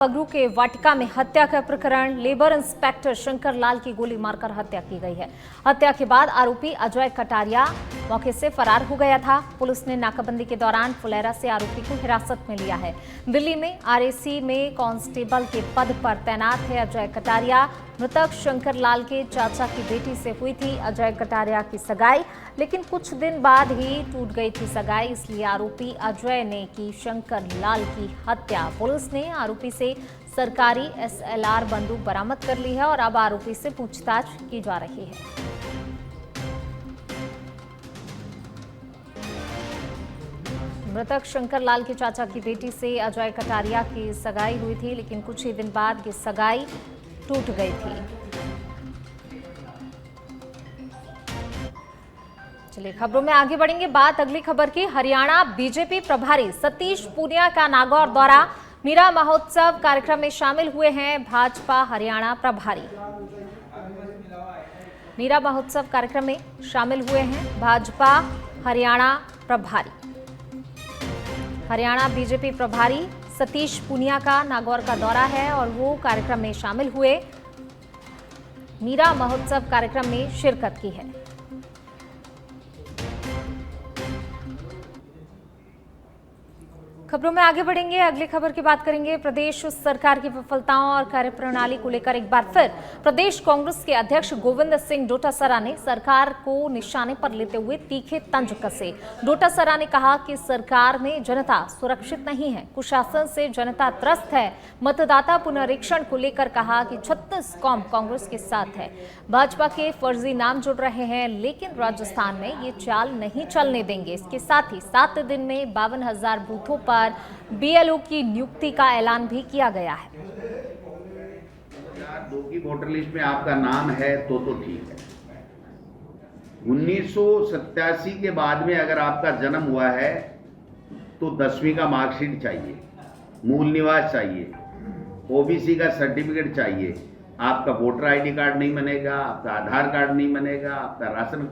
पगरू के वाटिका में हत्या का प्रकरण। लेबर इंस्पेक्टर शंकर लाल की गोली मारकर हत्या की गई है। हत्या के बाद आरोपी अजय कटारिया मौके से फरार हो गया था। पुलिस ने नाकाबंदी के दौरान फुलेरा से आरोपी को हिरासत में लिया है। दिल्ली में आरएसी में कांस्टेबल के पद पर तैनात है अजय कटारिया। मृतक शंकर लाल के चाचा की बेटी से हुई थी अजय कटारिया की सगाई, लेकिन कुछ दिन बाद ही टूट गई थी सगाई, इसलिए आरोपी अजय ने की शंकर लाल की हत्या। पुलिस ने आरोपी से सरकारी एसएलआर बंदूक बरामद कर ली है और अब आरोपी से पूछताछ की जा रही है। मृतक शंकर लाल के चाचा की बेटी से अजय कटारिया की सगाई हुई थी, लेकिन कुछ ही दिन बाद ये सगाई टूट गई थी। चलिए खबरों में आगे बढ़ेंगे। बात अगली खबर की। हरियाणा बीजेपी प्रभारी सतीश पूनिया का नागौर दौरा। मीरा महोत्सव कार्यक्रम में शामिल हुए हैं भाजपा हरियाणा प्रभारी। मीरा महोत्सव कार्यक्रम में शामिल हुए हैं भाजपा हरियाणा प्रभारी। हरियाणा बीजेपी प्रभारी सतीश पूनिया का नागौर का दौरा है और वो कार्यक्रम में शामिल हुए, मीरा महोत्सव कार्यक्रम में शिरकत की है। खबरों में आगे बढ़ेंगे। अगली खबर की बात करेंगे। प्रदेश सरकार की विफलताओं और कार्यप्रणाली को लेकर एक बार फिर प्रदेश कांग्रेस के अध्यक्ष गोविंद सिंह डोटासरा ने सरकार को निशाने पर लेते हुए तीखे तंज कसे। डोटासरा ने कहा कि सरकार में जनता सुरक्षित नहीं है, कुशासन से जनता त्रस्त है। मतदाता पुनरीक्षण को लेकर कहा कि 36 कौम कांग्रेस के साथ है। भाजपा के फर्जी नाम जुड़ रहे हैं, लेकिन राजस्थान में ये चाल नहीं चलने देंगे। इसके साथ ही 7 दिन में 52,000 बूथों पर बीएलओ की नियुक्ति का ऐलान भी किया गया है। 2002 की वोटर लिस्ट में आपका नाम है तो ठीक है। 1987 के बाद में अगर आपका जन्म हुआ है तो 10वीं का मार्कशीट चाहिए, मूल निवास चाहिए, ओबीसी का सर्टिफिकेट चाहिए। आपका वोटर आईडी कार्ड नहीं बनेगा, आपका आधार कार्ड नहीं बनेगा, आपका राशन,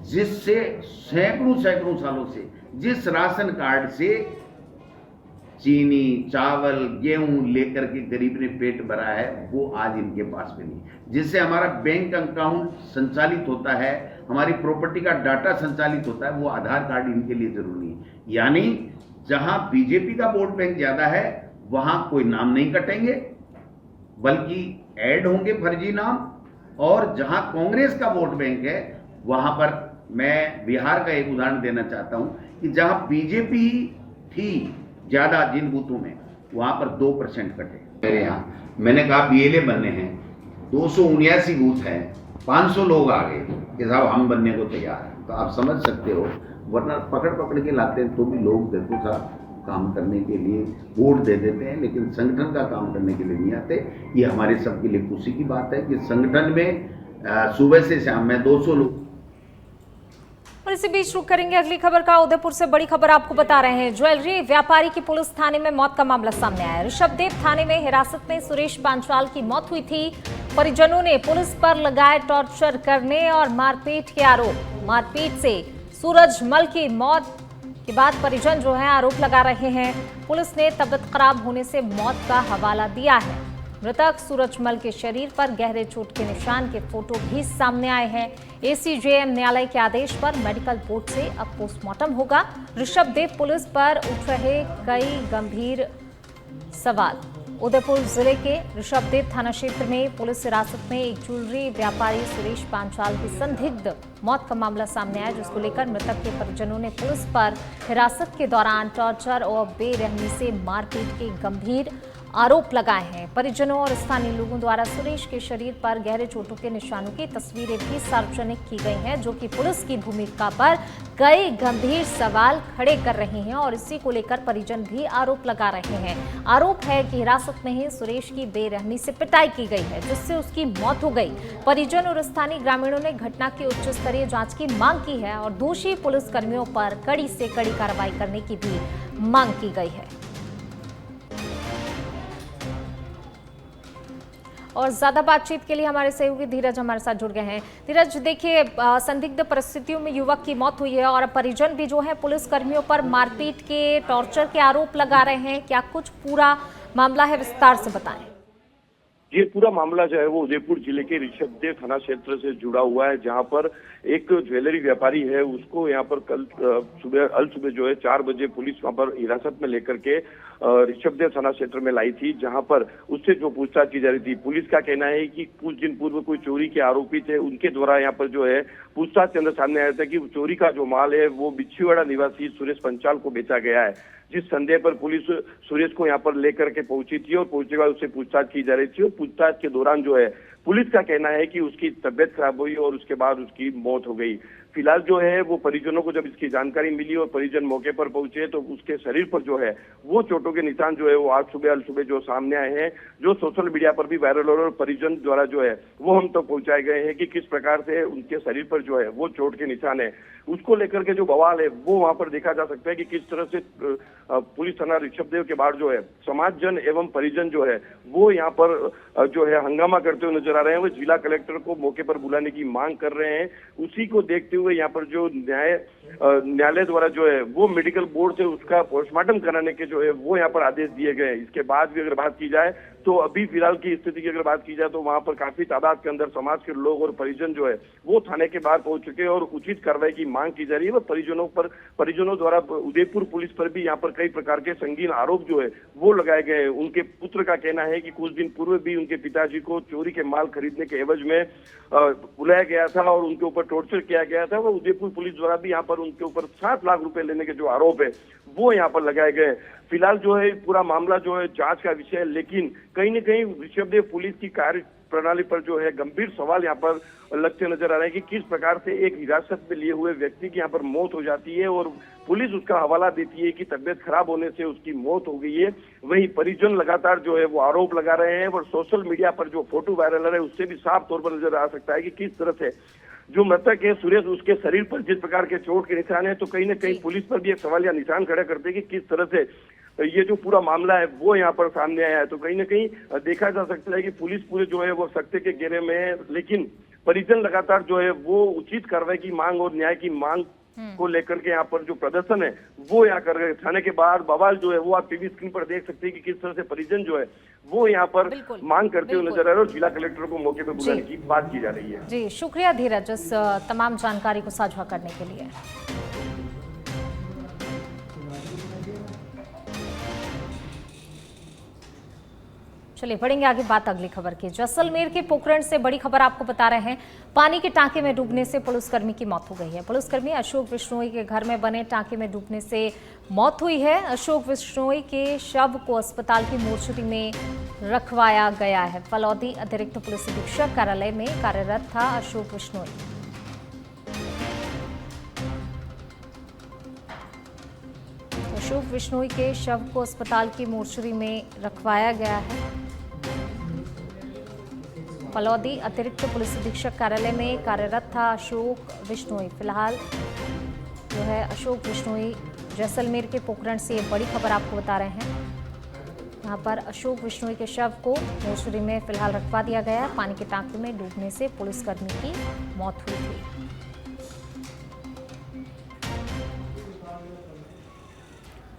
जिससे सैकड़ों सालों से जिस राशन कार्ड से चीनी, चावल, गेहूं लेकर के गरीब ने पेट भरा है, वो आज इनके पास में नहीं। जिससे हमारा बैंक अकाउंट संचालित होता है, हमारी प्रॉपर्टी का डाटा संचालित होता है, वो आधार कार्ड इनके लिए जरूरी है। यानी जहां बीजेपी का वोट बैंक ज्यादा है वहां कोई नाम नहीं कटेंगे, बल्कि ऐड होंगे फर्जी नाम। और जहां कांग्रेस का वोट बैंक है वहां पर मैं बिहार का एक उदाहरण देना चाहता हूं कि जहां बीजेपी थी ज्यादा जिन बूथों में, वहां पर 2% कटे। मेरे यहाँ मैंने कहा बीएलए बनने हैं, 279 बूथ हैं, 500 लोग आ गए कि साहब हम बनने को तैयार हैं। तो आप समझ सकते हो, वरना पकड़ के लाते हैं तो भी लोग देखो साहब काम करने के लिए वोट दे देते हैं, लेकिन संगठन का काम करने के लिए नहीं आते। ये हमारे सबके लिए खुशी की बात है कि संगठन में सुबह से शाम में 200 लोग। और इसी बीच रुक करेंगे अगली खबर का। उदयपुर से बड़ी खबर आपको बता रहे हैं। ज्वेलरी व्यापारी की पुलिस थाने में मौत का मामला सामने आया। ऋषभदेव थाने में हिरासत में सुरेश पांचाल की मौत हुई थी। परिजनों ने पुलिस पर लगाए टॉर्चर करने और मारपीट के आरोप। मारपीट से सूरजमल की मौत के बाद परिजन जो है आरोप लगा रहे हैं। पुलिस ने तबीयत खराब होने से मौत का हवाला दिया है। मृतक सूरजमल के शरीर पर गहरे चोट के निशान के फोटो भी सामने आए हैं। एसीजेएम न्यायालय के आदेश पर मेडिकल बोर्ड से अब पोस्टमार्टम होगा। ऋषभदेव पुलिस पर उठ रहे कई गंभीर सवाल। उदयपुर जिले के ऋषभदेव थाना क्षेत्र में पुलिस हिरासत में एक ज्वेलरी व्यापारी सुरेश पांचाल की संदिग्ध मौत का मामला सामने आया, जिसको लेकर मृतक के परिजनों ने पुलिस पर हिरासत के दौरान टॉर्चर और बेरहमी से मारपीट के गंभीर आरोप लगाए हैं। परिजनों और स्थानीय लोगों द्वारा सुरेश के शरीर पर गहरे चोटों के निशानों की तस्वीरें भी सार्वजनिक की गई हैं, जो कि पुलिस की भूमिका पर कई गंभीर सवाल खड़े कर रही हैं और इसी को लेकर परिजन भी आरोप लगा रहे हैं। आरोप है कि हिरासत में ही सुरेश की बेरहमी से पिटाई की गई है, जिससे उसकी मौत हो गई। परिजन और स्थानीय ग्रामीणों ने घटना की उच्च स्तरीय जांच की मांग की है और दोषी पुलिसकर्मियों पर कड़ी से कड़ी कार्रवाई करने की भी मांग की गई है। और ज्यादा बातचीत के लिए हमारे सहयोगी धीरज हमारे साथ जुड़ गए हैं। धीरज, देखिए संदिग्ध परिस्थितियों में युवक की मौत हुई है और परिजन भी जो है पुलिस कर्मियों पर मारपीट के, टॉर्चर के आरोप लगा रहे हैं। क्या कुछ पूरा मामला है, विस्तार से बताएं। ये पूरा मामला जो है वो उदयपुर जिले के ऋषभदेव थाना क्षेत्र से जुड़ा हुआ है, जहां पर एक ज्वेलरी व्यापारी है, उसको यहाँ पर कल सुबह जो है 4 बजे पुलिस वहां पर हिरासत में लेकर के ऋषभदेव थाना क्षेत्र में लाई थी, जहां पर उससे जो पूछताछ की जा रही थी। पुलिस का कहना है कि कुछ दिन पूर्व कोई चोरी के आरोपी थे, उनके द्वारा यहाँ पर जो है पूछताछ के अंदर सामने आया था कि चोरी का जो माल है वो बिच्छीवाड़ा निवासी सुरेश पंचाल को बेचा गया है। जिस संदेह पर पुलिस सुरेश को यहाँ पर लेकर के पहुंची थी और पहुंचने के बाद उससे पूछताछ की जा रही थी, और पूछताछ के दौरान जो है पुलिस का कहना है कि उसकी तबीयत खराब हुई और उसके बाद उसकी मौत हो गई। फिलहाल जो है वो परिजनों को जब इसकी जानकारी मिली और परिजन मौके पर पहुंचे तो उसके शरीर पर जो है वो चोटों के निशान जो है वो आज सुबह जो सामने आए हैं, जो सोशल मीडिया पर भी वायरल हो रहे और परिजन द्वारा जो है वो हम तक पहुंचाए गए हैं कि किस प्रकार से उनके शरीर पर जो है वो चोट के निशान है। उसको लेकर के जो बवाल है वो वहां पर देखा जा सकता है कि किस तरह से पुलिस थाना ऋषभदेव के बाद जो है समाज जन एवं परिजन जो है वो यहाँ पर जो है हंगामा करते हुए नजर आ रहे हैं। वो जिला कलेक्टर को मौके पर बुलाने की मांग कर रहे हैं। उसी को देखते हुए यहाँ पर जो न्यायालय द्वारा जो है वो मेडिकल बोर्ड से उसका पोस्टमार्टम कराने के जो है वो यहाँ पर आदेश दिए गए। इसके बाद भी अगर बात की जाए तो अभी फिलहाल की स्थिति की अगर बात की जाए तो वहां पर काफी तादाद के अंदर समाज के लोग और परिजन जो है वो थाने के बाहर पहुंच चुके हैं और उचित कार्रवाई की मांग की जा रही है। परिजनों द्वारा उदयपुर पुलिस पर भी यहाँ पर कई प्रकार के संगीन आरोप जो है वो लगाए गए हैं। उनके पुत्र का कहना है कि कुछ दिन पूर्व भी उनके पिताजी को चोरी के माल खरीदने के एवज में बुलाया गया था और उनके ऊपर टॉर्चर किया गया था। वो उदयपुर पुलिस द्वारा भी यहाँ पर उनके ऊपर 7 लाख रुपए लेने के जो आरोप है वो यहाँ पर लगाए गए। फिलहाल जो है पूरा मामला जो है जांच का विषय है, लेकिन कहीं न कहीं ऋषभदेव पुलिस की कार्य प्रणाली पर जो है गंभीर सवाल यहाँ पर लगते नजर आ रहे हैं कि किस प्रकार से एक हिरासत में लिए हुए व्यक्ति की यहाँ पर मौत हो जाती है और पुलिस उसका हवाला देती है कि तबियत खराब होने से उसकी मौत हो गई है। वहीं परिजन लगातार जो है वो आरोप लगा रहे हैं और सोशल मीडिया पर जो फोटो वायरल है उससे भी साफ तौर पर नजर आ सकता है कि किस तरह से जो मृतक है सुरेश, उसके शरीर पर जिस प्रकार के चोट के निशान है, तो कहीं न कहीं पुलिस पर भी एक सवाल या निशान खड़ा करते हैं कि किस तरह से ये जो पूरा मामला है वो यहाँ पर सामने आया है। तो कहीं न कहीं देखा जा सकता है कि पुलिस पूरे जो है वो सत्य के घेरे में है, लेकिन परिजन लगातार जो है वो उचित कार्रवाई की मांग और न्याय की मांग को लेकर के यहाँ पर जो प्रदर्शन है वो यहाँ कर रहे। थाने के बाहर बवाल जो है वो आप टीवी स्क्रीन पर देख सकते हैं कि किस तरह से परिजन जो है वो यहाँ पर मांग करते हुए नजर आ रहे हैं और जिला कलेक्टर को मौके पर बुलाने की बात की जा रही है। जी, शुक्रिया धीरज इस तमाम जानकारी को साझा करने के लिए। चलिए बढ़ेंगे आगे बात अगली खबर की। जैसलमेर के पोखरण से बड़ी खबर आपको बता रहे हैं। पानी के टांके में डूबने से पुलिसकर्मी की मौत हो गई है। पुलिसकर्मी अशोक बिश्नोई के घर में बने टांके में डूबने से मौत हुई है। अशोक बिश्नोई के शव को अस्पताल की मोर्चरी में रखवाया गया है। फलौदी अतिरिक्त पुलिस अधीक्षक कार्यालय में कार्यरत था अशोक बिश्नोई। अशोक बिश्नोई के शव को अस्पताल की मोर्चरी में रखवाया गया है। फलौदी अतिरिक्त पुलिस अधीक्षक कार्यालय में कार्यरत था अशोक बिश्नोई। फिलहाल जो है अशोक बिश्नोई जैसलमेर के पोखरण से बड़ी खबर आपको बता रहे हैं। यहाँ पर अशोक बिश्नोई के शव को मोर्चरी में फिलहाल रखवा दिया गया है। पानी के टांके में डूबने से पुलिसकर्मी की मौत हुई थी।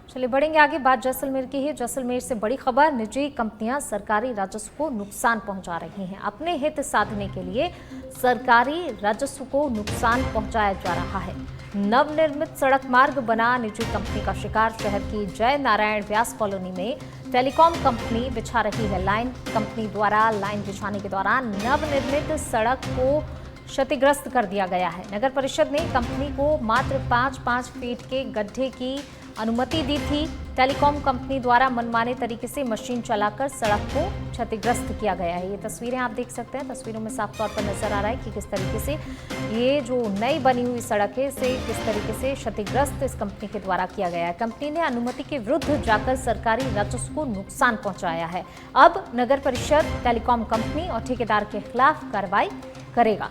चलिए बढ़ेंगे आगे, बात जैसलमेर की है। जैसलमेर से बड़ी खबर, निजी कंपनियां सरकारी राजस्व को नुकसान पहुंचा रही हैं। अपने हित साधने के लिए सरकारी राजस्व को नुकसान पहुंचाया जा रहा है। नवनिर्मित सड़क मार्ग बना निजी कंपनी का शिकार शहर की जय नारायण व्यास कॉलोनी में टेलीकॉम कंपनी बिछा रही है लाइन। कंपनी द्वारा लाइन बिछाने के दौरान नवनिर्मित सड़क को क्षतिग्रस्त कर दिया गया है। नगर परिषद ने कंपनी को मात्र 5-5 फीट के गड्ढे की अनुमति दी थी। टेलीकॉम कंपनी द्वारा मनमाने तरीके से मशीन चलाकर सड़क को क्षतिग्रस्त किया गया है। ये तस्वीरें आप देख सकते हैं। तस्वीरों में साफ तौर पर नजर आ रहा है कि किस तरीके से ये जो नई बनी हुई सड़क है इसे किस तरीके से क्षतिग्रस्त इस कंपनी के द्वारा किया गया है। कंपनी ने अनुमति के विरुद्ध जाकर सरकारी राजस्व को नुकसान पहुंचाया है। अब नगर परिषद टेलीकॉम कंपनी और ठेकेदार के खिलाफ कार्रवाई करेगा।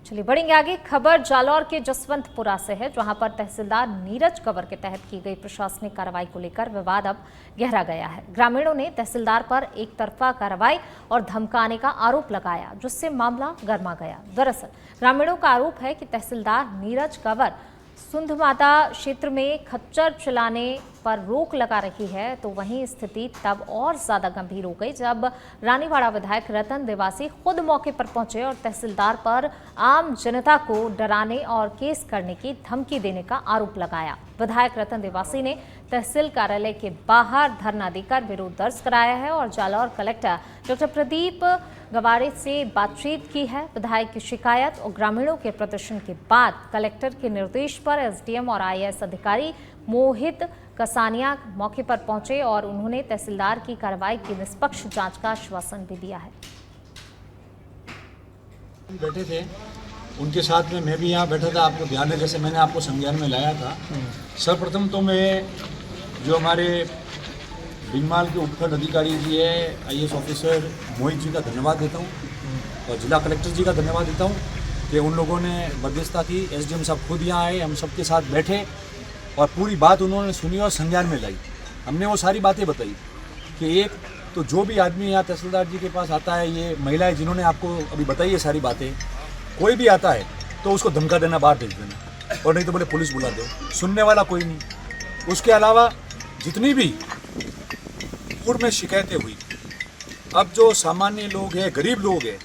चलिए बढ़ेंगे आगे, खबर जालौर के जसवंतपुरा से है, जहां पर तहसीलदार नीरज कंवर के तहत की गई प्रशासनिक कार्रवाई को लेकर विवाद अब गहरा गया है। ग्रामीणों ने तहसीलदार पर एक तरफा कार्रवाई और धमकाने का आरोप लगाया, जिससे मामला गर्मा गया। दरअसल ग्रामीणों का आरोप है कि तहसीलदार नीरज कंवर सुंधमाता क्षेत्र में खच्चर चलाने पर रोक लगा रही है, तो वहीं स्थिति तब और ज्यादा गंभीर हो गई जब रानीवाड़ा विधायक रतन देवासी खुद मौके पर पहुंचे और तहसीलदार पर आम जनता को डराने और केस करने की धमकी देने का आरोप लगाया। विधायक रतन देवासी ने तहसील कार्यालय के बाहर धरना देकर विरोध दर्ज कराया है और जालौर कलेक्टर डॉक्टर प्रदीप गवाड़े से बातचीत की है। विधायक की शिकायत और ग्रामीणों के प्रदर्शन के बाद कलेक्टर के निर्देश पर एसडीएम और आईएएस अधिकारी मोहित कसानिया मौके पर पहुंचे और उन्होंने तहसीलदार की कार्रवाई की निष्पक्ष जांच का आश्वासन भी दिया है। बैठे थे उनके साथ में, मैं भी यहाँ बैठा था। आपको ध्यान है, जैसे मैंने आपको संज्ञान में लाया था। सर्वप्रथम तो मैं जो हमारे बिनमाल के उपखंड अधिकारी जी है, आईएएस ऑफिसर मोहित जी का धन्यवाद देता हूँ और जिला कलेक्टर जी का धन्यवाद देता हूँ कि उन लोगों ने मध्यस्थता की। एसडीएम साहब खुद यहाँ आए, हम सबके साथ बैठे और पूरी बात उन्होंने सुनी और संज्ञान में लाई। हमने वो सारी बातें बताई कि एक तो जो भी आदमी यहाँ तहसीलदार जी के पास आता है, ये महिलाएं जिन्होंने आपको अभी बताई है सारी बातें, कोई भी आता है तो उसको धमका देना, बाहर भेज देना, और नहीं तो बोले पुलिस बुला दो। सुनने वाला कोई नहीं। उसके अलावा जितनी भी पूर्व में शिकायतें हुई, अब जो सामान्य लोग हैं, गरीब लोग हैं,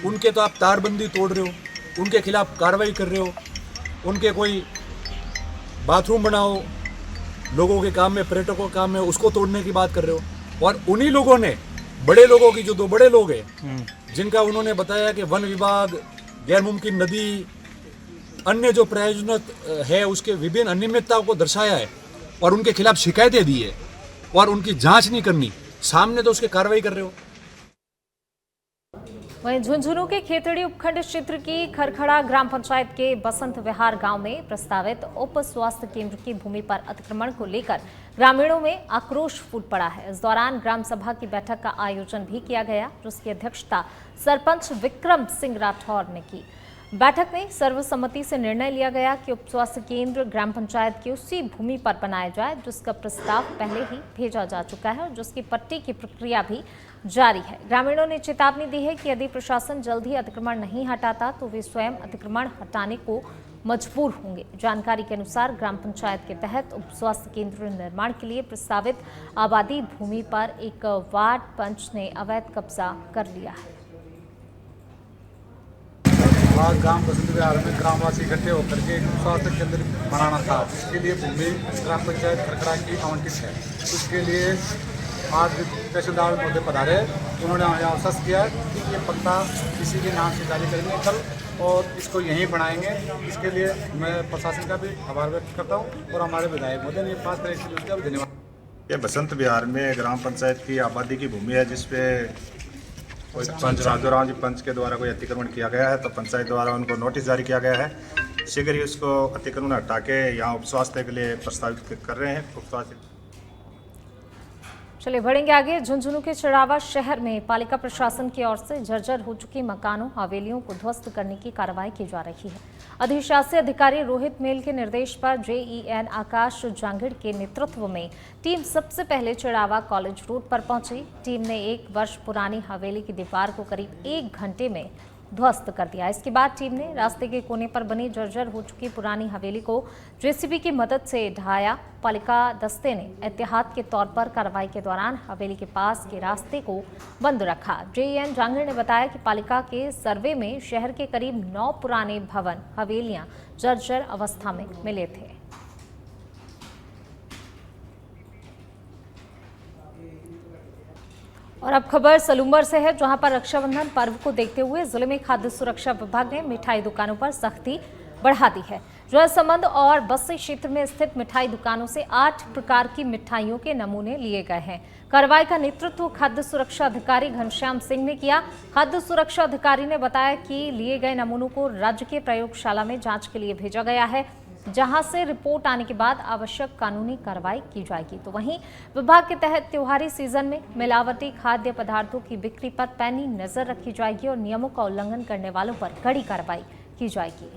उनके तो आप तारबंदी तोड़ रहे हो, उनके खिलाफ कार्रवाई कर रहे हो, उनके कोई बाथरूम बनाओ, लोगों के काम में, पर्यटकों के काम में, उसको तोड़ने की बात कर रहे हो। और उन्हीं लोगों ने, बड़े लोगों की, जो दो बड़े लोग हैं जिनका उन्होंने बताया कि वन विभाग, गैर मुमकिन नदी, अन्य जो प्रयोजन है उसके विभिन्न अनियमितताओं को दर्शाया है और उनके खिलाफ शिकायतें दी है और उनकी जांच नहीं करनी, सामने तो उसके कार्रवाई कर रहे हो। वहीं झुंझुनू के खेतड़ी उपखंड क्षेत्र की खरखड़ा ग्राम पंचायत के बसंत विहार गांव में प्रस्तावित उप स्वास्थ्य केंद्र की भूमि पर अतिक्रमण को लेकर ग्रामीणों में आक्रोश फूट पड़ा है। इस दौरान ग्राम सभा की बैठक का आयोजन भी किया गया, जिसकी अध्यक्षता सरपंच विक्रम सिंह राठौर ने की। बैठक में सर्वसम्मति से निर्णय लिया गया कि उप स्वास्थ्य केंद्र ग्राम पंचायत की उसी भूमि पर बनाया जाए जिसका प्रस्ताव पहले ही भेजा जा चुका है और जिसकी पट्टी की प्रक्रिया भी जारी है। ग्रामीणों ने चेतावनी दी है कि यदि प्रशासन जल्द ही अतिक्रमण नहीं हटाता तो वे स्वयं अतिक्रमण हटाने को मजबूर होंगे। जानकारी के अनुसार ग्राम पंचायत के तहत उप स्वास्थ्य केंद्र निर्माण के लिए प्रस्तावित आबादी भूमि पर एक वार्ड पंच ने अवैध कब्जा कर लिया है। आज ग्राम बसंत विहार में ग्रामवासी इकट्ठे होकर के स्वास्थ्य केंद्र बनाना था, जिसके लिए भूमि ग्राम पंचायत खरखड़ा की आवंटित है। उसके लिए आज तहसीलदार महोदय पधारे, उन्होंने आश्वस्त किया कि ये पट्टा किसी के नाम से जारी करेंगे कल और इसको यहीं बनाएंगे। इसके लिए मैं प्रशासन का भी आभार व्यक्त करता हूँ और हमारे विधायक महोदय ने पास करे इसलिए उसका भी धन्यवाद। ये बसंत विहार में ग्राम पंचायत की आबादी की भूमि है, जिसपे कोई राजोराम जी पंच के द्वारा कोई अतिक्रमण किया गया है, तो पंचायत द्वारा उनको नोटिस जारी किया गया है। शीघ्र ही उसको अतिक्रमण हटा के यहाँ उपस्वास्थ्य के लिए प्रस्तावित कर रहे हैं। उपस्वास्थ्य चलिए बढ़ेंगे आगे। झुंझुनू के चिड़ावा शहर में पालिका प्रशासन की ओर से जर्जर हो चुकी मकानों, हवेलियों को ध्वस्त करने की कार्रवाई की जा रही है। अधिशासी अधिकारी रोहित मेल के निर्देश पर जेईएन आकाश जांगिड़ के नेतृत्व में टीम सबसे पहले चिड़ावा कॉलेज रोड पर पहुंची। टीम ने 1 वर्ष पुरानी हवेली की दीवार को करीब 1 घंटे में ध्वस्त कर दिया। इसके बाद टीम ने रास्ते के कोने पर बनी जर्जर हो चुकी पुरानी हवेली को जेसीबी की मदद से ढाया। पालिका दस्ते ने एहतियात के तौर पर कार्रवाई के दौरान हवेली के पास के रास्ते को बंद रखा। जेईएन जांगिड़ ने बताया कि पालिका के सर्वे में शहर के करीब 9 पुराने भवन, हवेलियां जर्जर अवस्था में मिले थे। और अब खबर सलूम्बर से है, जहां पर रक्षाबंधन पर्व को देखते हुए जिले में खाद्य सुरक्षा विभाग ने मिठाई दुकानों पर सख्ती बढ़ा दी है। जयसमंद और बस्सी क्षेत्र में स्थित मिठाई दुकानों से 8 प्रकार की मिठाइयों के नमूने लिए गए हैं। कार्रवाई का नेतृत्व खाद्य सुरक्षा अधिकारी घनश्याम सिंह ने किया। खाद्य सुरक्षा अधिकारी ने बताया कि लिए गए नमूनों को राज्य के प्रयोगशाला में जांच के लिए भेजा गया है, जहां से रिपोर्ट आने के बाद आवश्यक कानूनी कार्रवाई की जाएगी। तो वहीं विभाग के तहत त्योहारी सीजन में मिलावटी खाद्य पदार्थों की बिक्री पर पैनी नजर रखी जाएगी और नियमों का उल्लंघन करने वालों पर कड़ी कार्रवाई की जाएगी।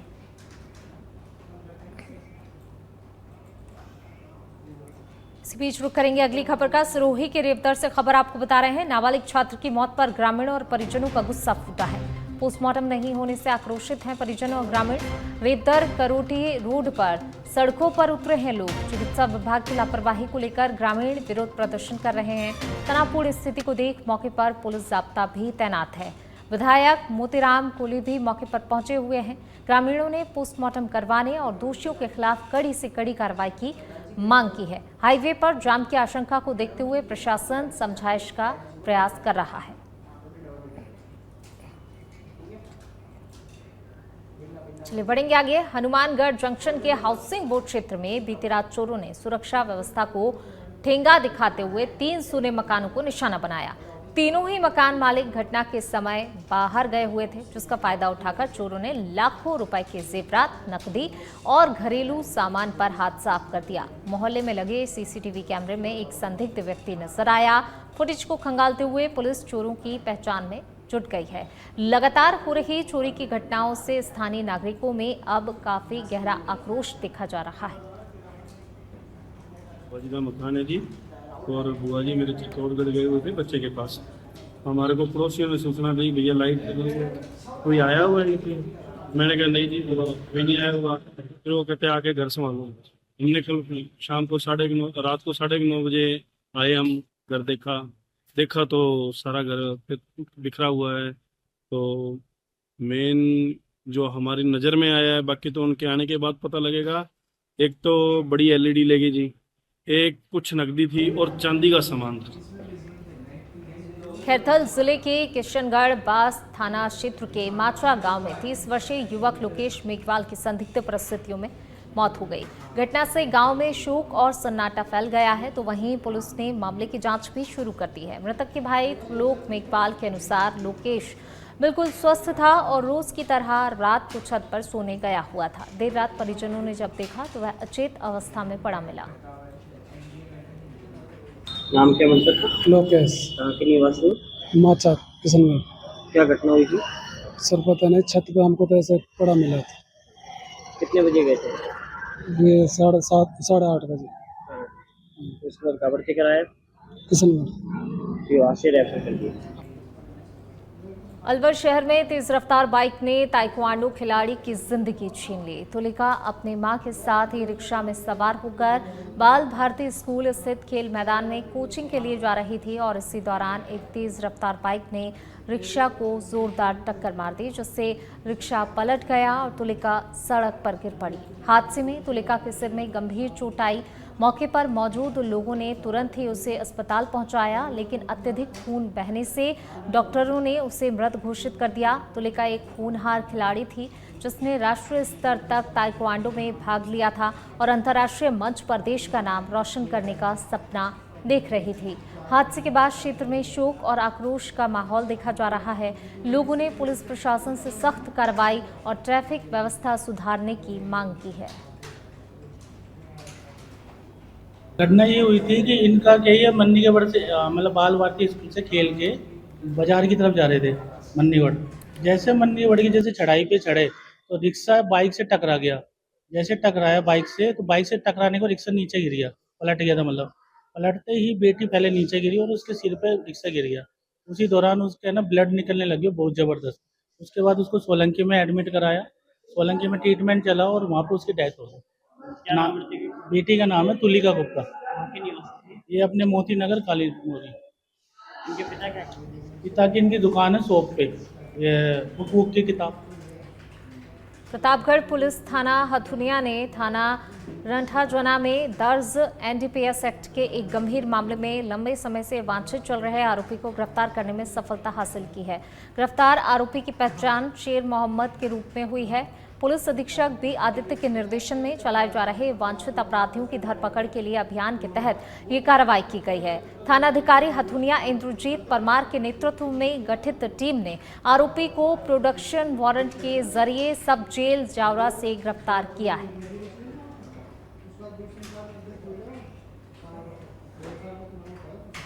इसी बीच रुक करेंगे अगली खबर का। सिरोही के रेवदर से खबर आपको बता रहे हैं। नाबालिग छात्र की मौत पर ग्रामीणों और परिजनों का गुस्सा फूटा है। पोस्टमार्टम नहीं होने से आक्रोशित हैं परिजन और ग्रामीण। रेवदर करोटी रोड पर सड़कों पर उतरे हैं लोग। चिकित्सा विभाग की लापरवाही को लेकर ग्रामीण विरोध प्रदर्शन कर रहे हैं। तनावपूर्ण स्थिति को देख मौके पर पुलिस जाब्ता भी तैनात है। विधायक मोतीराम कोली भी मौके पर पहुंचे हुए हैं। ग्रामीणों ने पोस्टमार्टम करवाने और दोषियों के खिलाफ कड़ी से कड़ी कार्रवाई की मांग की है। हाईवे पर जाम की आशंका को देखते हुए प्रशासन समझाइश का प्रयास कर रहा है। चलिए बढ़ेंगे आगे। हनुमानगढ़ जंक्शन के हाउसिंग बोर्ड क्षेत्र में बीती रात चोरों ने सुरक्षा व्यवस्था को ठेंगा दिखाते हुए 3 सूने मकानों को निशाना बनाया। तीनों ही मकान मालिक घटना के समय बाहर गए हुए थे, जिसका फायदा उठाकर चोरों ने लाखों रुपए के जेवरात, नकदी और घरेलू सामान पर हाथ साफ कर दिया। मोहल्ले में लगे सीसीटीवी कैमरे में एक संदिग्ध व्यक्ति नजर आया। फुटेज को खंगालते हुए पुलिस चोरों की पहचान में जुट गई है। लगातार हो रही चोरी की घटनाओं से स्थानीय नागरिकों में अब काफी गहरा आक्रोश देखा जा रहा है। बुआ जी का मकान है जी, और बुआ जी मेरे चित्तौड़गढ़ गए हुए थे बच्चे के पास। हमारे को पड़ोसियों ने सूचना दी, भैया लाइट कोई आया हुआ है कि मैंने कहा नहीं जी कोई नहीं आया हुआ। फिर वो कहते आके घर संभालो। हमने कल शाम को रात को 9:30 बजे आए, हम घर देखा तो सारा घर बिखरा हुआ है। तो मेन जो हमारी नज़र में आया है, बाकी तो उनके आने के बाद पता लगेगा। एक तो बड़ी LED लगी जी, एक कुछ नकदी थी और चांदी का सामान था। खैरथल जिले के किशनगढ़ बास थाना क्षेत्र के माचरा गांव में 30 वर्षीय युवक लोकेश मेघवाल की संदिग्ध परिस्थितियों में मौत हो गई। घटना से गांव में शोक और सन्नाटा फैल गया है, तो वहीं पुलिस ने मामले की जांच भी शुरू कर दी है। मृतक के भाई त्रिलोक मेघवाल के अनुसार लोकेश बिल्कुल स्वस्थ था और रोज की तरह रात को छत पर सोने गया हुआ था। देर रात परिजनों ने जब देखा तो वह अचेत अवस्था में पड़ा मिला। नाम क्या मतलब था? लोकेश, कहाँ के निवासी? माचा किशनगढ़। क्या घटना हुई थी? सर पता नहीं, छत पे हमको तो ऐसे पड़ा मिला था। कितने बजे गए थे? ये 7:30 साढ़े 8 बजे उसके बाद खबर के कराया, किशनगढ़। फिर वहाँ से रेफर कर दिया। अलवर शहर में तेज रफ्तार बाइक ने ताइक्वांडो खिलाड़ी की जिंदगी छीन ली। तुलिका अपनी मां के साथ ही रिक्शा में सवार होकर बाल भारती स्कूल स्थित खेल मैदान में कोचिंग के लिए जा रही थी और इसी दौरान एक तेज रफ्तार बाइक ने रिक्शा को जोरदार टक्कर मार दी, जिससे रिक्शा पलट गया और तुलिका सड़क पर गिर पड़ी। हादसे में तुलिका के सिर में गंभीर चोट आई। मौके पर मौजूद लोगों ने तुरंत ही उसे अस्पताल पहुंचाया, लेकिन अत्यधिक खून बहने से डॉक्टरों ने उसे मृत घोषित कर दिया। तुलिका एक होनहार खिलाड़ी थी जिसने राष्ट्रीय स्तर तक ताइक्वांडो में भाग लिया था और अंतर्राष्ट्रीय मंच पर देश का नाम रोशन करने का सपना देख रही थी। हादसे के बाद क्षेत्र में शोक और आक्रोश का माहौल देखा जा रहा है। लोगों ने पुलिस प्रशासन से सख्त कार्रवाई और ट्रैफिक व्यवस्था सुधारने की मांग की है। घटना ये हुई थी कि इनका क्या है, मन्नीगढ़ से मतलब बाल भारती स्कूल से खेल के बाजार की तरफ जा रहे थे मन्नीगढ़। जैसे मन्नीगढ़ की चढ़ाई पे चढ़े तो रिक्शा बाइक से टकरा गया। जैसे टकराया बाइक से, तो बाइक से टकराने को रिक्शा नीचे गिर गया, पलट गया था। मतलब पलटते ही बेटी पहले नीचे गिरी और उसके सिर पे रिक्शा गिर गया। उसी दौरान उसके ना ब्लड निकलने लगी बहुत ज़बरदस्त। उसके बाद उसको सोलंकी में एडमिट कराया। सोलंकी में ट्रीटमेंट चला और वहाँ पर उसकी डेथ हो गई। बेटी का नाम है तुलिका गुप्ता। ये अपने मोती नगर काली मोरी। इनके पिता क्या करते हैं? पिता की इनकी दुकान है शॉप पे, ये बुक की किताब। प्रतापगढ़ पुलिस थाना हथुनिया ने थाना रंठाजना में दर्ज NDPS एक्ट के एक गंभीर मामले में लंबे समय से वांछित चल रहे आरोपी को गिरफ्तार करने में सफलता हासिल की है। गिरफ्तार आरोपी की पहचान शेर मोहम्मद के रूप में हुई है। पुलिस अधीक्षक बी आदित्य के निर्देशन में चलाए जा रहे वांछित अपराधियों की धरपकड़ के लिए अभियान के तहत ये कार्रवाई की गई है। थानाधिकारी हथुनिया इंद्रजीत परमार के नेतृत्व में गठित टीम ने आरोपी को प्रोडक्शन वारंट के जरिए सब जेल जावरा से गिरफ्तार किया है।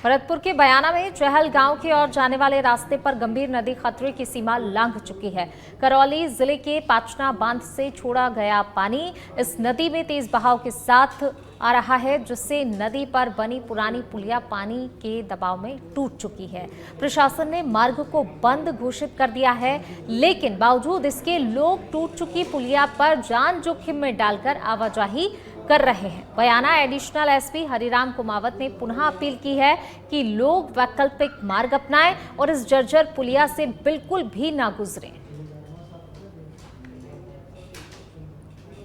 भरतपुर के बयाना में चहल गांव की ओर जाने वाले रास्ते पर गंभीर नदी खतरे की सीमा लांघ चुकी है। करौली जिले के पाचना बांध से छोड़ा गया पानी इस नदी में तेज बहाव के साथ आ रहा है, जिससे नदी पर बनी पुरानी पुलिया पानी के दबाव में टूट चुकी है। प्रशासन ने मार्ग को बंद घोषित कर दिया है, लेकिन बावजूद इसके लोग टूट चुकी पुलिया पर जान जोखिम में डालकर आवाजाही कर रहे हैं। बयाना एडिशनल एसपी हरिराम कुमावत ने पुनः अपील की है कि लोग वैकल्पिक मार्ग अपनाएं और इस जर्जर पुलिया से बिल्कुल भी ना गुजरें।